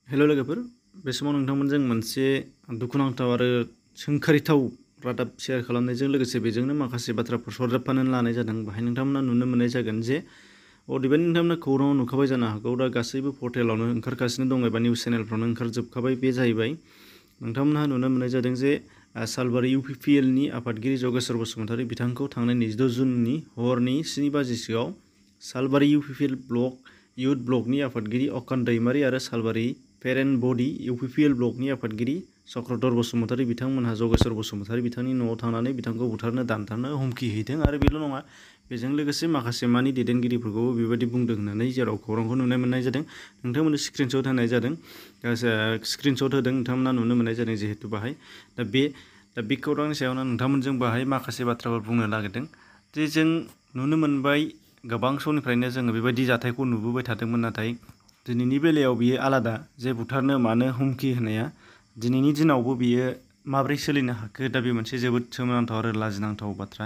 हेल' लोगोफोर, बे समाव नोंथांमोनजों मोनसे दुखुनांथाव आरो सोंखारिथाव रादाब शेयार खालामनायजों लोगोसे बेजोंनो माखासे बाथ्राफोर सरजाबफानो लानाय जादों। बाहाय नोंथांमोना नुनो मोननाय जागोन जे अदेबानि नोंथांमोना खौराङाव नुखाबाय जानो हागौ, दा गासैबो पर्टेलावनो ओंखारगासिनो दं एबा निउस चेनेलफ्रावनो ओंखारजोबखाबाय। बे जाहैबाय नोंथांमोनहा नुनो मोननाय जादों जे सालबारि UPPLनि आफादगिरि जगेश्वर बसुमतारी बिथांखौ थांनाय 22 जुननि हरनि 7 बाजिसोआव सालबारि UPPL ब्लक इउथ ब्लकनि आफादगिरि अकान दैमारि आरो सालबारि पेरेन्ट बडि UPPL ब्लकनि आफादगिरि चक्रधर बसुमतारी बिथांमोनहा जगेश्वर बसुमतारी बिथांनि न'आव थांनानै बिथांखौ बुथारनो दानथारनो हुमखि हैदों। आरो बेल' नङा, बेजों लोगोसे माखासे मानि दैदेनगिरिफोरखौबो बेबायदि बुंदों होननानै जेराव खौरांखौ नुनो मोननाय जादों। नोंथांमोननो स्क्रिनशट होनाय जादों, स्क्रिनशट होदों नोंथांमोना नुनो मोननाय जादों जिहेतु बाहाय। दा बे खौरांनि सायावनो नोंथांमोनजों बाहाय माखासे बाथ्राफोर बुंनो नागिरदों जे जों नुनो मोनबाय गोबां समनिफ्रायनो जोङो बेबायदि जाथायखौ नुबोबाय थादोंमोन, नाथाय दिनैनि बेलायाव बियो आलादा। जे बुथारनो मानो हुमखि होनाया दिनैनि दिनावबो बियो माब्रै सोलिनो हाखो, दा बे मोनसे जोबोद सोमोनांथाव आरो लाजिनांथाव बाथ्रा,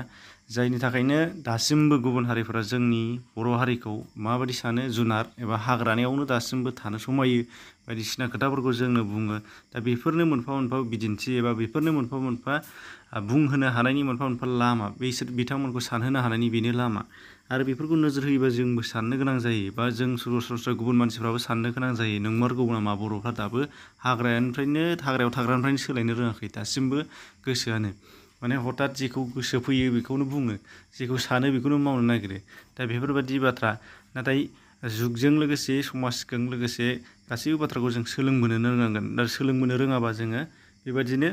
जायनि थाखायनो दासिमबो गुबुन हारिफोरा जोंनि बर' हारिखौ माबायदि सानो, जुनार एबा हाग्रानियावनो दासिमबो थानो समायो बायदिसिना खोथाफोरखौ जोंनो बुङो। दा बेफोरनो मोनफा मोनफा बिदिन्थि एबा बेफोरनो मोनफा मोनफा बुंहोनो हानायनि मोनफा मोनफा लामा, बिथांमोनखौ सानहोनो हानायनि बेनो लामा। आरो बेफोरखौ नोजोर होयोबा जोंबो साननो गोनां जायो, बा जों सरासनस्रा गुबुन मानसिफ्राबो साननो गोनां जायो, नंमारगौ नामा बर'फ्रा दाबो हाग्रायाव थाग्रानिफ्रायनो सोलायनो रोङाखै दासिमबो गोसोआनो। माने हथात जेखौ गोसो फैयो बेखौनो बुङो, जेखौ सानो बेखौनो मावनो नागिरो। दा बेफोरबायदि बाथ्रा, नाथाय जुगजों लोगोसे समाजजों लोगोसे गासैबो बाथ्राखौ जों सोलोंबोनो रोंनांगोन। दा सोलोंबोनो रोङाबा जोङो बेबायदिनो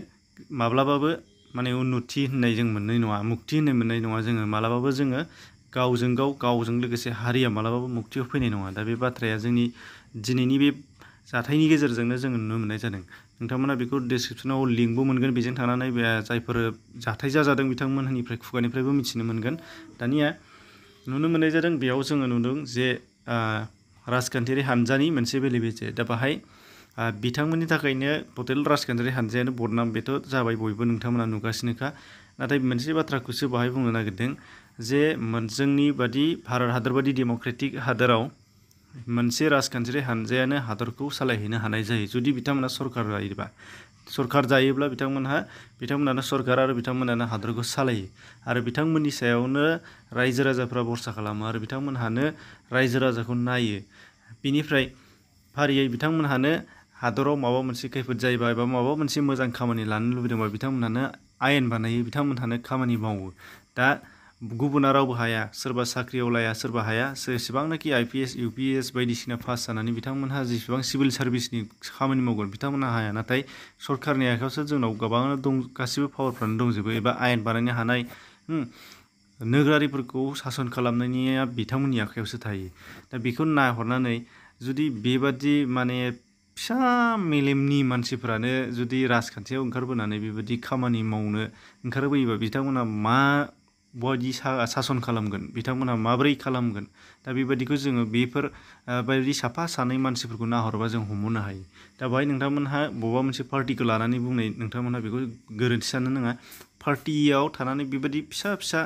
माब्लाबाबो माने उन्नति होननाय जों मोननाय नङा, मुक्ति होननाय मोननाय नङा। जोङो मालाबाबो जोङो गावजों लोगोसे हारिया मालाबाबो मुक्तियाव फैनाय नङा। दा बे बाथ्राया जोंनि दिनैनि बे जाथायनि गेजेरजोंनो जोङो नुनो मोननाय जादों। नोंथांमोना बेखौ डिसक्रिपसनाव लिंकबो मोनगोन, बेजों थांनानै बे जायफोर जाथाय जादों बिथांमोननिफ्राय खुगानिफ्रायबो मिथिनो मोनगोन। दानिया नुनो मोननाय जादों, बेयाव जोङो नुदों जे राजखान्थियारि हानजानि मोनसे बेले-बेजे। दा बाहाय बिथांमोननि थाखायनो टटेल राजखान्थियारि हानजायानो बदनाम, बेथ' जाबाय, बयबो नोंथांमोना नुगासिनोखा। नाथाय मोनसे बाथ्राखौसो बाहाय बुंनो नागिरदों जे जोंनि बादि भारत हादर बादि डेम'क्रेटिक हादोराव मोनसे राजखान्थियारि हानजायानो हादरखौ सालायहैनो हानाय जायो जुदि बिथांमोना सरकार जायोब्ला बिथांमोनानो सरकार आरो बिथांमोनानो हादरखौ सालायो। आरो बिथांमोननि सायावनो रायजो राजाफ्रा भरसा खालामो आरो बिथांमोनहानो रायजो राजाखौ नायो। बिनिफ्राय फारियै बिथांमोनहानो हादराव माबा मोनसे खैफोद जायोबा एबा माबा मोनसे मोजां खामानि लानो लुबैदोंबा बिथांमोनहानो आयेन बानायो, बिथांमोनहानो खामानि मावो। दा गुबुना रावबो हाया, सोरबा साख्रियाव लाया, सोरबा हाया, जेसेबांनाखि IPS UPS बायदिसिना पास जानानै बिथांमोनहा जेसेबां सिभिल सार्भिसनि खामानि मावगोन बिथांमोनहा हाया। नाथाय सरकारनि आखायावसो जोंनाव गोबाङानो दं, गासिबो पावारफ्रानो दंजोबो, एबा आयेन बानायनो हानाय, नोगोरारिफोरखौ सासन खालामनायनिया बिथांमोननि आखायावसो थायो। दा बेखौ नायहरनानै जुदि बेबादि माने फिसा मेलेमनि मानसिफ्रानो जुदि राजखान्थियाव ओंखारबोनानै बेबायदि खामानि मावनो ओंखारबोयोबा बिथांमोनहा माबायदि सासन खालामगोन, बिथांमोनहा माबोरै खालामगोन। दा बेबायदिखौ जोङो बेफोर बायदि साफा सानै मानसिफोरखौ नाहरबा जों हमहरनो हायो। दा बेवहाय नोंथांमोनहा बबेबा मोनसे पार्टिखौ लानानै बुंनाय, नोंथांमोनहा बेखौ गोरोन्थि साननो नाङा। पार्टियाव थानानै बेबायदि फिसा फिसा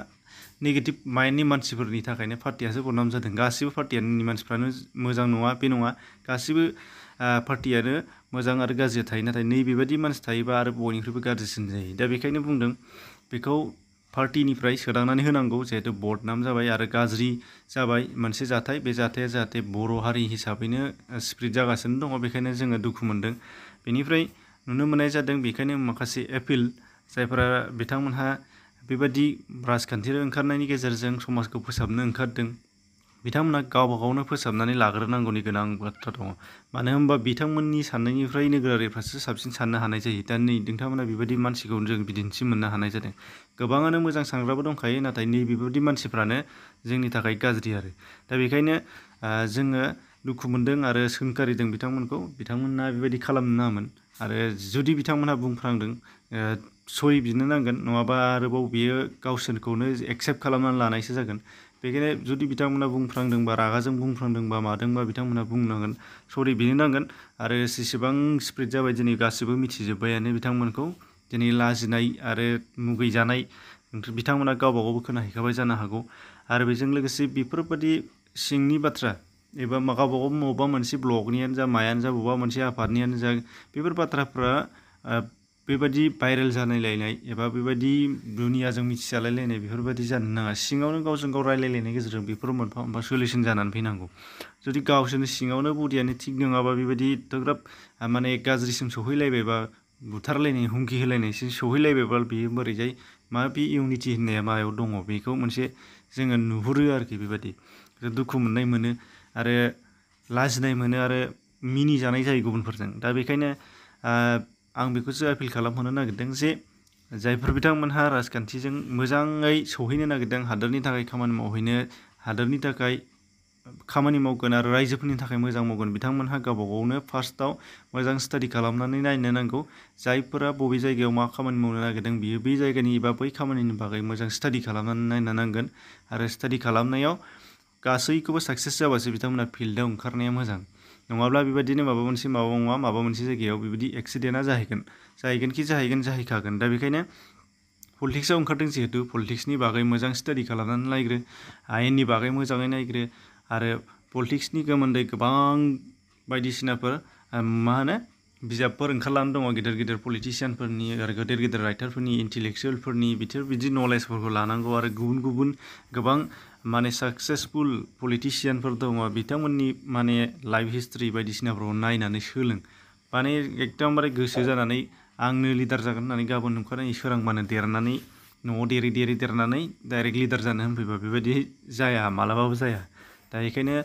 नेगेटिभ माइन्डनि मानसिफोरनि थाखायनो पार्टियासो बदनाम जादों। गासिबो पार्टियानि मानसिफ्रानो मोजां नङा, बे नङा। गासिबो पार्टियानो मोजां आरो गाज्रिया थायो, नाथाय नैबेबायदि मानसि थायोबा आरो बयनिख्रुइबो गाज्रिसिन जायो। दा बेखायनो बुंदों बेखौ पार्टिनिफ्राय सोदांनानै होनांगौ, जिहेतु बदनाम जाबाय आरो गाज्रि जाबाय मोनसे जाथाय। बे जाथाया जाहाथे बर' हारि हिसाबैनो स्प्रेड जागासिनो दङ, बेखायनो जोङो दुखु मोनदों। बेनिफ्राय नुनो मोननाय जादों, बेखायनो माखासे एपिल जायफोरा बिथांमोनहा बेबायदि राजखान्थियाव ओंखारनायनि गेजेरजों समाजखौ फोसाबनो ओंखारदों, बिथांमोनहा गावबा गावनो फोसाबनानै लाग्रोनांगौनि गोनां बाथ्रा दङ। मानो होनबा बिथांमोननि साननायनिफ्राय नोगोरारिफ्रासो साबसिन साननो हानाय जायो। दा नै नोंथांमोना बेबायदि मानसिखौ जों बिदिन्थि मोननो हानाय जादों। गोबाङानो मोजां सानग्राबो दंखायो, नाथाय नैबेबायदि मानसिफ्रानो जोंनि थाखाय गाज्रि आरो। दा बेखायनो जोङो दुखु मोनदों आरो सोंखारिदों बिथांमोनखौ। बिथांमोना बेबायदि खालामनो नाङामोन। आरो जुदि बिथांमोनहा बुंफ्रांदों, सरि बिनो नांगोन, नङाबा आरोबाव बियो गावसोरखौनो एक्सेप्ट खालामनानै लानायसो जागोन। बेखायनो जुदि बिथांमोना बुंफ्रांदोंबा, रागाजों बुंफ्रांदोंबा मादोंबा, बिथांमोनहा बुंनांगोन, सरि बिनो नांगोन। आरो जेसेबां स्प्रेड जाबाय दिनै गासिबो मिथिजोब्बायानो बिथांमोनखौ। दिनै लाजिनाय आरो मुगैजानाय बिथांमोना गावबा गावबो खोनाहैखाबाय जानो हागौ। आरो बेजों लोगोसे बेफोरबायदि सिंनि बाथ्रा एबा गावबागाव बबेबा मोनसे ब्लगनियानो जा मायानो जा बबेबा मोनसे आफादनियानो जा बेफोर बाथ्राफ्रा बेबायदि भाइरेल जानायलायनाय एबा बेबायदि दुनियाजों मिथिजालायलायनाय बेफोरबायदि जानो नाङा। सिङावनो गावजों गाव रायलायलायनायनि गेजेरजों बेफोर मोनफा मोनफा सलिउसन जानानै फैनांगौ। जुदि गावसोरनि सिङावनो बडियानो थिग नङाबा बेबायदि एथ'ग्राब माने गाज्रिसिम सौहैलायबायबा बुथारलायनाय हुमखि होलायनायसिम सौहैलायबायबा बेयो बोरैजाय मा बे इउनिटि होननाया मायाव दङ बेखौ मोनसे जोङो नुहुरो आरोखि बेबायदि दुखु मोननाय मोनो आरो लाजिनाय मोनो आरो मिनिजानाय जायो गुबुनफोरजों। दा बेखायनो आं बेखौसो आपिल खालामहरनो नागिरदों जे जायफोर बिथांमोनहा राजखान्थिजों मोजाङै सौहैनो नागिरदों, हादोरनि थाखाय खामानि मावहैनो, हादोरनि थाखाय खामानि मावगोन आरो रायजोफोरनि थाखाय मोजां मावगोन, बिथांमोनहा गावबा गावनो फार्स्टआव मोजां स्टाडि खालामनानै नायनो नांगौ। जायफोरा बबे जायगायाव मा खामानि मावनो नागिरदों बियो बे जायगानि एबा बै खामानिनि बागै मोजां स्टाडि खालामनानै नायनो नांगोन आरो स्टाडि खालामनायाव गासैखौबो साक्सेस जाबासो बिथांमोना फिल्डआव ओंखारनाया मोजां। नङाब्ला बेबायदिनो माबा मोनसे जायगायाव बेबायदि एक्सिडेन्टआ जाहैगोन जाहैखागोन। दा बेखायनो पलिटिक्सआव ओंखारदों जिहेतु पलिटिक्सनि बागै मोजां स्टाडि खालामनानै नायग्रो, आयेननि बागै मोजाङै नायग्रो आरो पलिटिक्सनि सोमोन्दै गोबां बायदिसिनाफोर बिजाबफोर ओंखारनानै दङ गिदिर गिदिर पलिटिसियानफोरनि आरो गिदिर गिदिर राइटारफोरनि, इन्टेलेक्सुयेलफोरनि बिदि नलेजफोरखौ लानांगौ आरो गुबुन गोबां साक्सेसफुल पलिटिसियानफोर दङ बिथांमोननि लाइफ हिस्ट्रि बायदिसिनाफोरखौ नायनानै सोलों। एकदमबारे गोसो जानानै आंनो लिडार जागोन होननानै गाबोन ओंखारनानै सोरांबानो देरनानै न'आव देरनानै डाइरेक्ट लिडार जानो होनफैबा बेबायदि जाया, मालाबाबो जाया। दा बेखायनो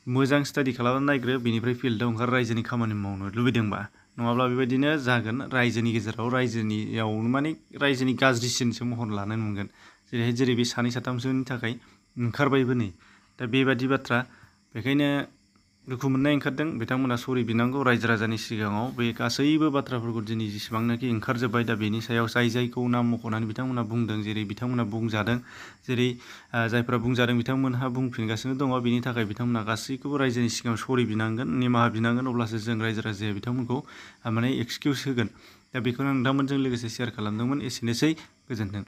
मोजां स्टाडि खालामनानै नायग्रो, बेनिफ्राय फिल्डआव ओंखार रायजोनि खामानि मावनो लुबैदोंबा। नङाब्ला बेबायदिनो जागोन रायजोनि गेजेराव रायजोनि गाज्रिसिनसो महर लानो मोनगोन। जेरै बे सानै साथामसोनि थाखाय ओंखारबायबो नै। दा बेबायदि बाथ्रा, बेखायनो दुखु मोननाय ओंखारदों। बिथांमोना सरि बिनांगौ रायजो राजानि सिगाङाव। बे गासैबो बाथ्राफोरखौ दिनै जेसेबांनाखि ओंखारजोब्बाय, दा बेनि सायाव जायखौ नाम मख'नानै बिथांमोना बुंदों, जेरै बिथांमोना बुंजादों, जेरै जायफ्रा बुंजादों बिथांमोनहा बुंफिनगासिनो दङ। बेनि थाखाय बिथांमोना गासैखौबो रायजोनि सिगाङाव सरि बिनांगोन, निमाहा बिनांगोन, अब्लासो जों रायजो राजाया बिथांमोनखौ एक्सकिउस होगोन। दा बेखौनो नोंथांमोनजों लोगोसे शेयार खालामदोंमोन। एसेनोसै, गोजोन्थों।